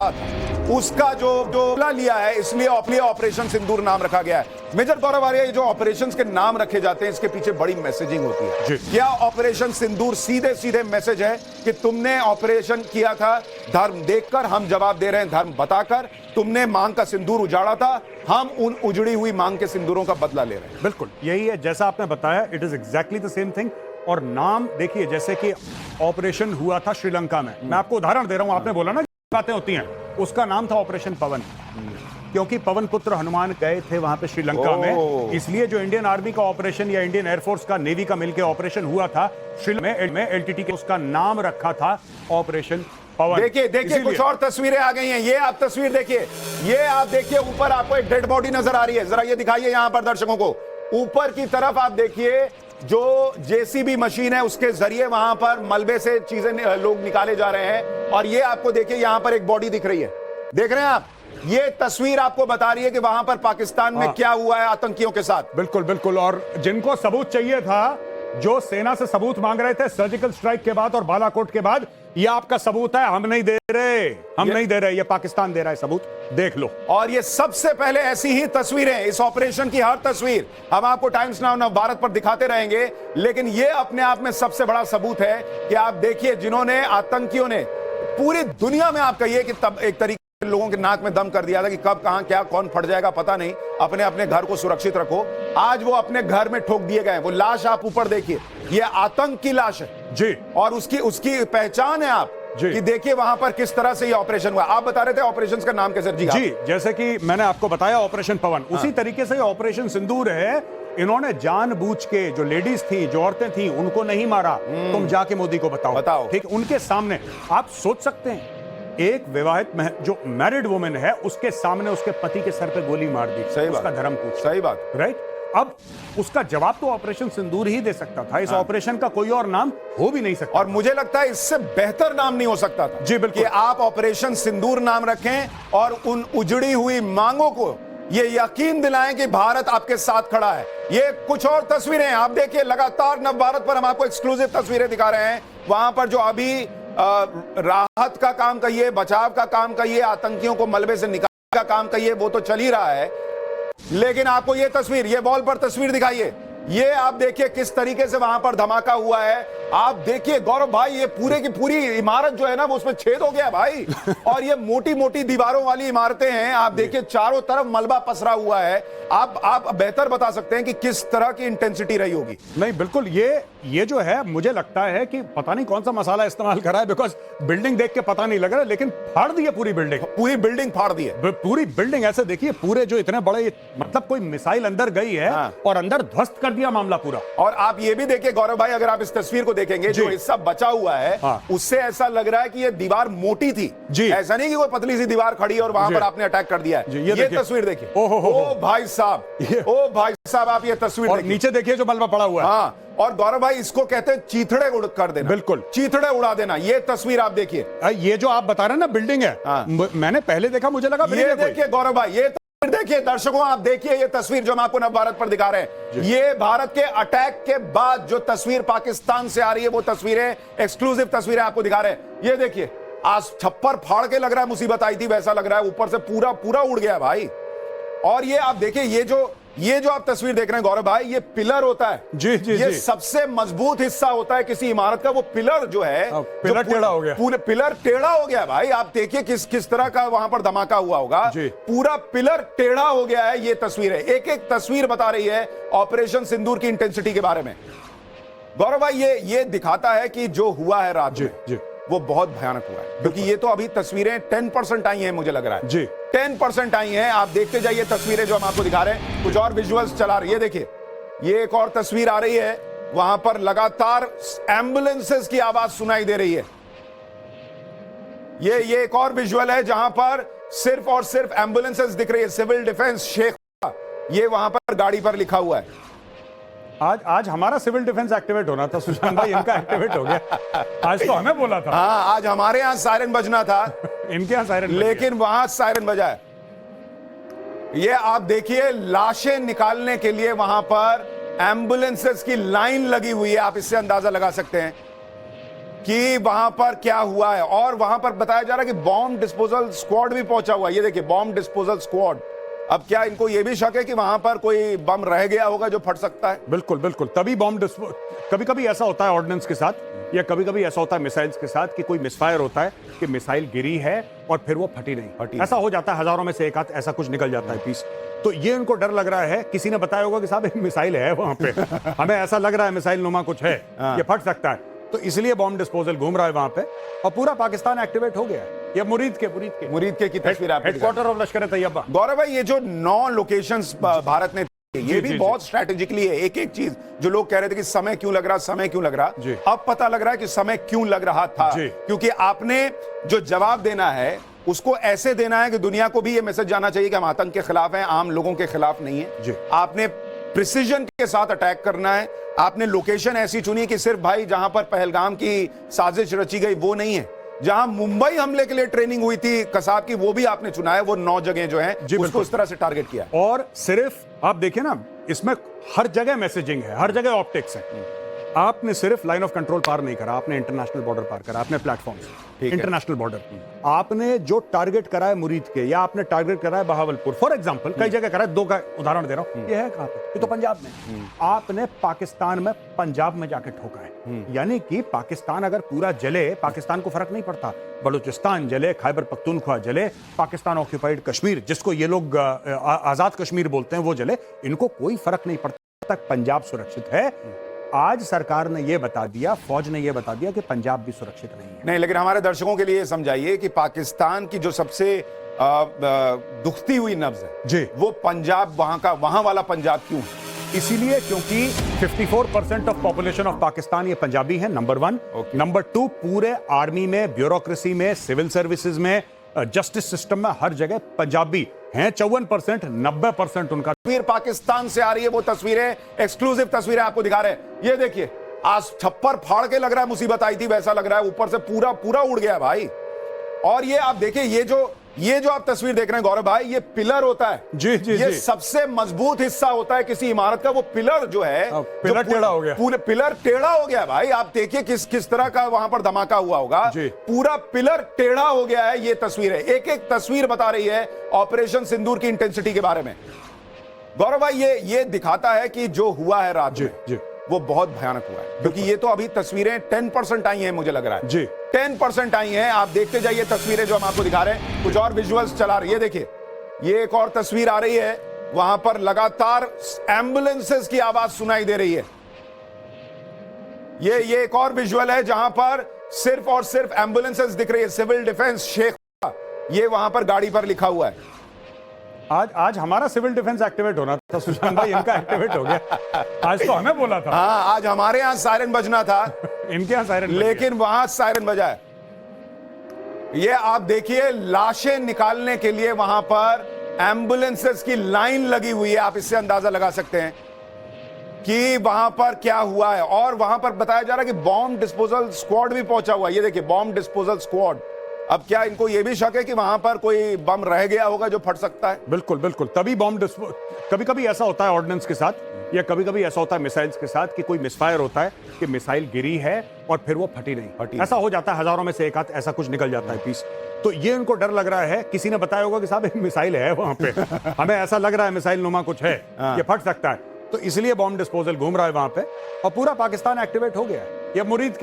उसका जो लिया है, इसलिए ऑपरेशन सिंदूर नाम रखा गया है। मेजर गौरव आर्य, ये जो ऑपरेशंस के नाम रखे जाते हैं, इसके पीछे बड़ी मैसेजिंग होती है। क्या ऑपरेशन सिंदूर सीधे सीधे मैसेज है कि तुमने ऑपरेशन किया था धर्म देखकर, हम जवाब दे रहे हैं धर्म बताकर। तुमने मांग का सिंदूर उजाड़ा था, हम उन उजड़ी हुई मांग के सिंदूरों का बदला ले रहे हैं। बिल्कुल यही है, जैसा आपने बताया, it is exactly the same thing. और नाम देखिए, जैसे कि ऑपरेशन हुआ था श्रीलंका में, मैं आपको उदाहरण दे रहा हूं, आपने बोला ना बातें होती हैं, उसका नाम था ऑपरेशन पवन, क्योंकि पवन पुत्र हनुमान गए थे वहां पे श्रीलंका में। इसलिए जो इंडियन आर्मी का ऑपरेशन या इंडियन एयरफोर्स का, नेवी का मिलकर ऑपरेशन हुआ था श्रीलंका में एलटीटी के, उसका नाम रखा था ऑपरेशन पवन। देखिए कुछ और तस्वीरें आ गई हैं। ये आप तस्वीर देखिए, ये आप देखिए, ऊपर आपको एक डेड बॉडी नजर आ रही है। जरा ये दिखाइए यहां पर दर्शकों को, ऊपर की तरफ आप देखिए, जो जेसीबी मशीन है उसके जरिए वहां पर मलबे से चीजें लोग निकाले जा रहे हैं। और ये आपको देखिए, यहां पर एक बॉडी दिख रही है, देख रहे हैं आप। ये तस्वीर आपको बता रही है कि वहां पर पाकिस्तान में क्या हुआ है आतंकियों के साथ। बिल्कुल बिल्कुल। और जिनको सबूत चाहिए था, जो सेना से सबूत मांग रहे थे सर्जिकल स्ट्राइक के बाद और बालाकोट के बाद, ये आपका सबूत है, हम नहीं दे रहे, नहीं दे रहे, ये पाकिस्तान दे रहा है सबूत, देख लो। और ये सबसे पहले ऐसी ही तस्वीरें, इस ऑपरेशन की हर तस्वीर हम आपको टाइम्स नाउ भारत पर दिखाते रहेंगे, लेकिन ये अपने आप में सबसे बड़ा सबूत है कि आप देखिए, जिन्होंने आतंकियों ने पूरी दुनिया में, आप कहिए कि तब एक तरीके लोगों के नाक में दम कर दिया था कि कब कहां क्या कौन फट जाएगा पता नहीं, अपने अपने घर को सुरक्षित रखो। आज वो अपने घर में ठोक दिए गए। वो लाश आप ऊपर देखिए, ये आतंक की लाश है जी, और उसकी पहचान है आप कि देखिए वहां पर किस तरह से ये ऑपरेशन हुआ। आप बता रहे थे ऑपरेशन का नाम कैसे? जी, जैसे कि मैंने आपको बताया ऑपरेशन पवन, उसी तरीके से ऑपरेशन सिंदूर है। इन्होंने जानबूझ के, जो लेडीज थी, जो औरतें थी, उनको नहीं मारा। तुम जाके मोदी को बताओ। ठीक, उनके सामने आप सोच सकते हैं, एक विवाहित जो मैरिड वुमेन है, उसके सामने उसके पति के सर पे गोली मार दी। सही उसका धर्म पूछ। सही बात, राइट। अब उसका जवाब तो ऑपरेशन सिंदूर ही दे सकता था। इस ऑपरेशन का कोई और नाम हो भी नहीं सकता। और मुझे लगता है इससे बेहतर नाम नहीं हो सकता था। जी बिल्कुल, कि आप ऑपरेशन सिंदूर नाम रखें और उन उजड़ी हुई मांगों को ये यकीन दिलाएं कि भारत आपके साथ खड़ा है। ये कुछ और तस्वीरें आप देखिए, लगातार नव भारत पर हम आपको एक्सक्लूसिव तस्वीरें दिखा रहे हैं। वहां पर जो अभी राहत का काम कहिए, बचाव का काम कहिए, आतंकियों को मलबे से निकालने का काम कहिए, वो तो चल ही रहा है। लेकिन आपको ये तस्वीर, ये वॉल पर तस्वीर दिखाइए, ये आप देखिए किस तरीके से वहां पर धमाका हुआ है। आप देखिए गौरव भाई, ये पूरे की पूरी इमारत जो है ना, वो उसमें छेद हो गया भाई। और ये मोटी मोटी दीवारों वाली इमारतें हैं। आप देखिए चारों तरफ मलबा पसरा हुआ है। आप बेहतर बता सकते हैं कि किस तरह की इंटेंसिटी रही होगी। नहीं बिल्कुल, ये जो है, मुझे लगता है कि पता नहीं कौन सा मसाला इस्तेमाल करा है, बिकॉज बिल्डिंग देख के पता नहीं लग रहा, लेकिन फाड़ दी है पूरी बिल्डिंग फाड़ दी है पूरी बिल्डिंग। ऐसे देखिए, पूरे जो इतने बड़े, मतलब कोई मिसाइल अंदर गई है और अंदर ध्वस्त कर दिया मामला पूरा। और आप ये भी देखिए गौरव भाई, अगर आप इस तस्वीर को देखेंगे, जो हिस्सा बचा हुआ है, उससे ऐसा लग रहा है कि ये दीवार मोटी थी जी। ऐसा नहीं कि कोई पतली सी दीवार खड़ी है और वहां पर आपने अटैक कर दिया है। ये तस्वीर देखिए, ओ भाई साहब, आप ये तस्वीर और नीचे देखिए जो मलबा पड़ा हुआ है। हाँ, और गौरव भाई, इसको कहते हैं चीथड़े उड़ कर देना। बिल्कुल, चीथड़े उड़ा देना। ये तस्वीर आप देखिए, ये जो आप बता रहे हैं ना बिल्डिंग है, मैंने पहले देखा, मुझे लगा ये देखिए गौरव भाई, ये तस्वीर देखिए दर्शकों, आप देखिए ये तस्वीर जो हम आपको नव भारत पर दिखा रहे हैं। ये भारत के अटैक के बाद जो तस्वीर पाकिस्तान से आ रही है, वो तस्वीरें, एक्सक्लूसिव तस्वीरें आपको दिखा रहे हैं। ये देखिए, आज छप्पर फाड़ के लग रहा है मुसीबत आई थी, वैसा लग रहा है, ऊपर से पूरा पूरा उड़ गया भाई। और ये आप देखिए, ये जो आप तस्वीर देख रहे हैं गौरव भाई, ये पिलर होता है जी, ये सबसे मजबूत हिस्सा होता है किसी इमारत का। वो पिलर जो है, पिलर टेढ़ा हो गया, पूरे पिलर टेढ़ा हो गया भाई। आप देखिए किस तरह का वहां पर धमाका हुआ होगा। पूरा पिलर टेढ़ा हो गया है। ये तस्वीर है, एक एक तस्वीर बता रही है ऑपरेशन सिंदूर की इंटेंसिटी के बारे में। गौरव भाई, ये दिखाता है कि जो हुआ है रात में, वो बहुत भयानक हुआ है। क्योंकि ये तो अभी तस्वीरें 10% आई हैं, मुझे लग रहा है जी, 10% आई हैं। आप देखते जाइए तस्वीरें जो हम आपको दिखा रहे हैं, कुछ और विजुअल्स चला रही है। देखिए, ये एक और तस्वीर आ रही है, वहां पर लगातार एम्बुलेंसेस की आवाज सुनाई दे रही है। ये एक और विजुअल है जहां पर सिर्फ और सिर्फ एम्बुलेंसेस दिख रही है। सिविल डिफेंस शेख, ये वहां पर गाड़ी पर लिखा हुआ है। आज हमारा सिविल डिफेंस एक्टिवेट होना था सुशांत भाई, इनका एक्टिवेट हो गया। आज तो हमें बोला था। हाँ, आज हमारे यहां सायरन बजना था इनके यहां सायरन, लेकिन वहां सायरन बजा है। ये आप देखिए, लाशें निकालने के लिए वहां पर एम्बुलेंसेस की लाइन लगी हुई है। आप इससे अंदाजा लगा सकते हैं कि वहां पर क्या हुआ है, और वहां पर बताया जा रहा है कि बॉम्ब डिस्पोजल स्क्वाड भी पहुंचा हुआ है। ये देखिए, बॉम्ब डिस्पोजल स्क्वाड। अब क्या इनको ये भी शक है कि वहां पर कोई बम रह गया होगा जो फट सकता है? बिल्कुल बिल्कुल, तभी बॉम्ब कभी कभी ऐसा होता है ऑर्डिनेंस के साथ, या कभी कभी ऐसा होता है मिसाइल्स के साथ कि कोई मिसफायर होता है कि मिसाइल गिरी है और फिर वो फटी नहीं। ऐसा हो जाता है, हजारों में से एक आध ऐसा कुछ निकल जाता है पीस। तो ये उनको डर लग रहा है, किसी ने बताया होगा कि साहब एक मिसाइल है वहां पे, हमें ऐसा लग रहा है मिसाइल नुमा कुछ है, ये फट सकता है। तो इसलिए बॉम्ब डिस्पोजल घूम रहा है वहां पे, और पूरा पाकिस्तान एक्टिवेट हो गया है। ये मुरीद के की तस्वीर आप, हेडक्वार्टर ऑफ लश्कर तैयबा। गौरव भाई, ये जो 9 लोकेशंस भारत ने, ये भी बहुत स्ट्रेटेजिकली है। एक एक चीज जो लोग कह रहे थे कि समय क्यों लग रहा, अब पता लग रहा है कि समय क्यों लग रहा था, क्योंकि आपने जो जवाब देना है उसको ऐसे देना है कि दुनिया को भी ये मैसेज जाना चाहिए कि हम आतंक के खिलाफ हैं, आम लोगों के खिलाफ नहीं है। आपने प्रिसीजन के साथ अटैक करना है। आपने लोकेशन ऐसी चुनी कि सिर्फ भाई जहां पर पहलगाम की साजिश रची गई वो नहीं है, जहां मुंबई हमले के लिए ट्रेनिंग हुई थी कसाब की, वो भी आपने चुना है। वो 9 जगह जो है उसको इस तरह से टारगेट किया। और सिर्फ आप देखिए ना, इसमें हर जगह मैसेजिंग है, हर जगह ऑप्टिक्स है। आपने सिर्फ लाइन ऑफ कंट्रोल पार नहीं करा, आपने इंटरनेशनल बॉर्डर पार करा, आपने प्लेटफॉर्म से इंटरनेशनल बॉर्डर। आपने जो टारगेट करा है मुरीद के, या आपने टारगेट करा है बहावलपुर, फॉर एग्जांपल, कई जगह करा है। 2 का उदाहरण दे रहा हूं, ये है कहां पे? ये तो पंजाब में। आपने पाकिस्तान में, पंजाब में जाके ठोका है। यानी कि पाकिस्तान अगर पूरा जले, पाकिस्तान को फर्क नहीं पड़ता, बलूचिस्तान जले, खैबर पख्तूनख्वा जले, पाकिस्तान ऑक्यूपाइड कश्मीर जिसको ये लोग आजाद कश्मीर बोलते हैं वो जले, इनको कोई फर्क नहीं पड़ता, तक पंजाब सुरक्षित है। आज सरकार ने यह बता दिया, फौज ने यह बता दिया कि पंजाब भी सुरक्षित नहीं है। नहीं, लेकिन हमारे दर्शकों के लिए समझाइए कि पाकिस्तान की जो सबसे दुखती हुई नब्ज है जी, वो पंजाब, वहां वाला पंजाब क्यों? इसीलिए क्योंकि 54% ऑफ पॉपुलेशन ऑफ पाकिस्तान ये पंजाबी है, नंबर 1। नंबर 2, पूरे आर्मी में, ब्यूरोक्रेसी में, सिविल सर्विसेज में, जस्टिस सिस्टम में, हर जगह पंजाबी हैं 54%, 90% उनका। तस्वीर पाकिस्तान से आ रही है, वो तस्वीरें, एक्सक्लूसिव तस्वीरें आपको दिखा रहे हैं। ये देखिए, आज छप्पर फाड़ के लग रहा है मुसीबत आई थी, वैसा लग रहा है, ऊपर से पूरा पूरा उड़ गया भाई। और ये आप देखिए, ये जो आप तस्वीर देख रहे हैं गौरव भाई, ये पिलर होता है। जी जी, ये सबसे मजबूत हिस्सा होता है किसी इमारत का, वो पिलर जो है, पिलर टेढ़ा हो गया, पूरे पिलर टेढ़ा हो गया भाई। आप देखिए किस तरह का वहां पर धमाका हुआ होगा, पूरा पिलर टेढ़ा हो गया है। ये तस्वीर है, एक एक तस्वीर बता रही है ऑपरेशन सिंदूर की इंटेंसिटी के बारे में। गौरव भाई, ये दिखाता है कि जो हुआ है रात में वो बहुत भयानक हुआ है, क्योंकि ये तो अभी तस्वीरें 10% आई हैं, मुझे लग रहा है जी 10% आई हैं। आप देखते जाइए तस्वीरें जो हम आपको दिखा रहे हैं, कुछ और विजुअल्स चला रही है। देखिए, ये एक और तस्वीर आ रही है, वहां पर लगातार एम्बुलेंसेस की आवाज सुनाई दे रही है। ये एक और विजुअल है जहां पर सिर्फ और सिर्फ एम्बुलेंसेस दिख रही है। सिविल डिफेंस शेख, ये वहां पर गाड़ी पर लिखा हुआ है। आज हमारा सिविल डिफेंस एक्टिवेट होना था, सुशांत भाई, इनका एक्टिवेट हो गया। आज तो हमें बोला था। हाँ, आज हमारे यहां सायरन बजना था इनके यहां सायरन, लेकिन वहां सायरन बजा है। ये आप देखिए, लाशें निकालने के लिए वहां पर एम्बुलेंसेस की लाइन लगी हुई है। आप इससे अंदाजा लगा सकते हैं कि वहां पर क्या हुआ है। और वहां पर बताया जा रहा है कि बॉम्ब डिस्पोजल स्क्वाड भी पहुंचा हुआ है। ये देखिए, बॉम्ब डिस्पोजल स्क्वाड। अब क्या इनको यह भी शक है कि वहां पर कोई बम रह गया होगा जो फट सकता है? बिल्कुल बिल्कुल, तभी बॉम्ब कभी कभी ऐसा होता है ऑर्डिनेंस के साथ, या कभी कभी ऐसा होता है मिसाइल्स के साथ कि कोई मिसफायर होता है कि मिसाइल गिरी है और फिर वो फटी नहीं। ऐसा हो जाता है, हजारों में से एक आध ऐसा कुछ निकल जाता है पीस। तो ये उनको डर लग रहा है, किसी ने बताया होगा कि साहब एक मिसाइल है वहां पे, हमें ऐसा लग रहा है मिसाइल नुमा कुछ है, ये फट सकता है। तो इसलिए बॉम्ब डिस्पोजल घूम रहा है वहां पे, और पूरा पाकिस्तान एक्टिवेट हो गया है। ये मुरीद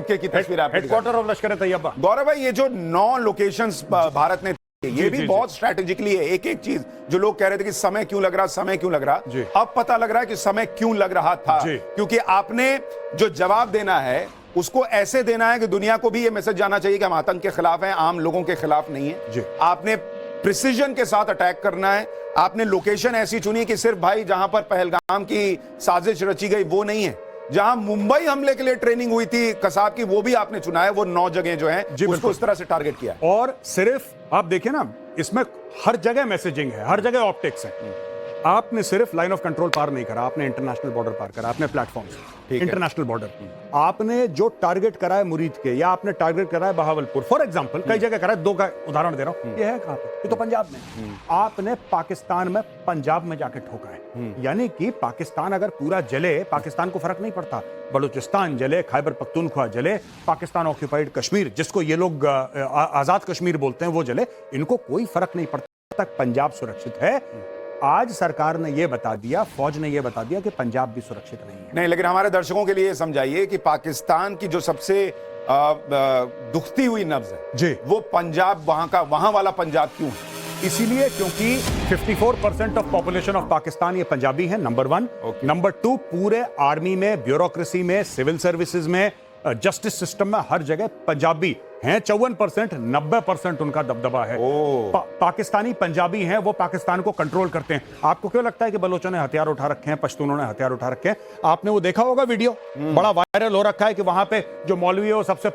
के की तस्वीर आप, हेडक्वार्टर ऑफ लश्कर तैयबा। गौरव भाई, ये जो 9 लोकेशंस भारत ने, ये भी बहुत स्ट्रेटेजिकली है। एक एक चीज जो लोग कह रहे थे कि समय क्यों लग रहा, अब पता लग रहा है कि समय क्यों लग रहा था, क्योंकि आपने जो जवाब देना है उसको ऐसे देना है कि दुनिया को भी ये मैसेज जाना चाहिए कि हम आतंक के खिलाफ हैं, आम लोगों के खिलाफ नहीं है। आपने प्रिसीजन के साथ अटैक करना है। आपने लोकेशन ऐसी चुनी कि सिर्फ भाई जहां पर पहलगाम की साजिश रची गई वो नहीं है, जहां मुंबई हमले के लिए ट्रेनिंग हुई थी कसाब की, वो भी आपने चुना है। वो 9 जगह जो है उसको इस तरह से टारगेट किया है। और सिर्फ आप देखिए ना, इसमें हर जगह मैसेजिंग है, हर जगह ऑप्टिक्स है। आपने सिर्फ लाइन ऑफ कंट्रोल पार नहीं करा, आपने इंटरनेशनल बॉर्डर पार करा, आपने प्लेटफॉर्म ठीक है। इंटरनेशनल बॉर्डर आपने जो टारगेट करा है मुरीद के, या आपने टारगेट करा है बहावलपुर, फॉर एग्जांपल कई जगह करा है, दो का उदाहरण दे रहा हूं, ये है कहां पे, ये तो पंजाब में। आपने पाकिस्तान में पंजाब में जाके ठोका है, यानी कि पाकिस्तान अगर पूरा जले, पाकिस्तान को फर्क नहीं पड़ता, बलूचिस्तान जले, खैबर पख्तूनख्वा जले, पाकिस्तान ऑक्यूपाइड कश्मीर जिसको ये लोग आजाद कश्मीर बोलते हैं वो जले, इनको कोई फर्क नहीं पड़ता, तक पंजाब सुरक्षित है। आज सरकार ने यह बता दिया, फौज ने यह बता दिया कि पंजाब भी सुरक्षित नहीं है। नहीं, लेकिन हमारे दर्शकों के लिए समझाइए कि पाकिस्तान की जो सबसे दुखती हुई नब्ज है जी, वो पंजाब, वहां वाला पंजाब क्यों है? इसीलिए क्योंकि 54% ऑफ पॉपुलेशन ऑफ पाकिस्तान ये पंजाबी है, नंबर 1। नंबर 2, पूरे आर्मी में, ब्यूरोक्रेसी में, सिविल सर्विसेज में, जस्टिस सिस्टम में, हर जगह पंजाबी हैं 54%, 90% उनका दबदबा है। पाकिस्तानी पंजाबी हैं, वो पाकिस्तान को कंट्रोल करते हैं। आपको क्यों लगता है कि बलोचों ने हथियार उठा रखे हैं, पश्तूनों ने हथियार उठा रखे हैं? आपने वो देखा होगा वीडियो, बड़ा वायरल हो रखा है कि वहां पे जो मौलवी है वो सबसे